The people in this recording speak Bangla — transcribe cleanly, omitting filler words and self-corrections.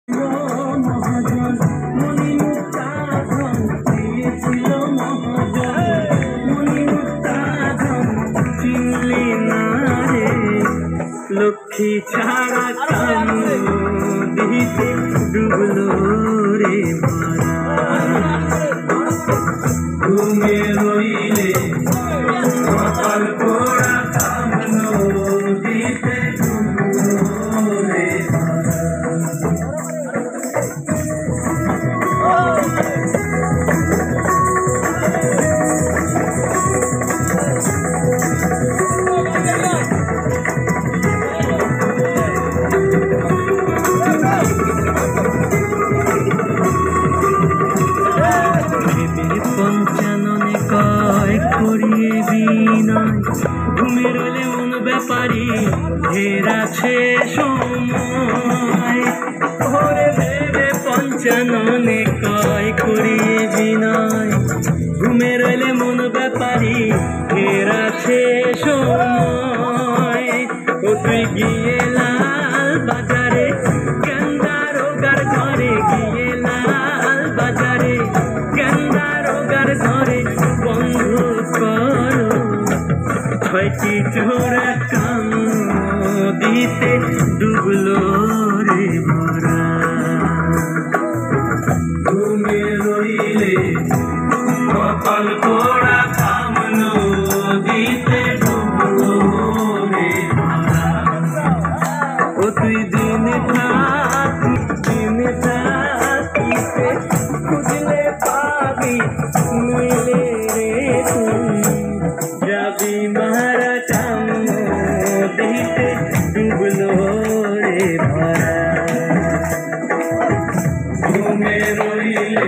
মহাজন মণিমুক্তাধন দিয়েছিল মহাজন মণিমুক্তাধন চিনলি না রে লক্ষ্মী ছাড়া কানু দিতে ডুবলো রে ঘুমে রইলে কপাল পোড়া কামনো দিতে ডুবলো রে পঞ্চাননে কয় করিয়ে বিনয় ঘুমে রইলে মন ব্যাপারী ঢের আছে সময় ওরে ভেবে পঞ্চাননে কয় করিয়ে বিনয় ঘুমে রইলে মন ব্যাপারী ঢের আছে সময় ও তুই গিয়ে লাল বাজারে গেন্দা রোগার ঘরে গিয়ে লাল বাজারে ঘরে বন্ধ করো ছয়টি চোরা কাম দিতে ডুবলো রে ভরা ঘুমে রইলে কপাল পোড়া কামনো দিতে ডুবলো রে ভরা ও তুই দিনে থাকিতে খুঁজলে পাবি মিলে রে তুই যাবি মারা কাম দিতে ডুবলো রে ভরা ঘুমে রইলে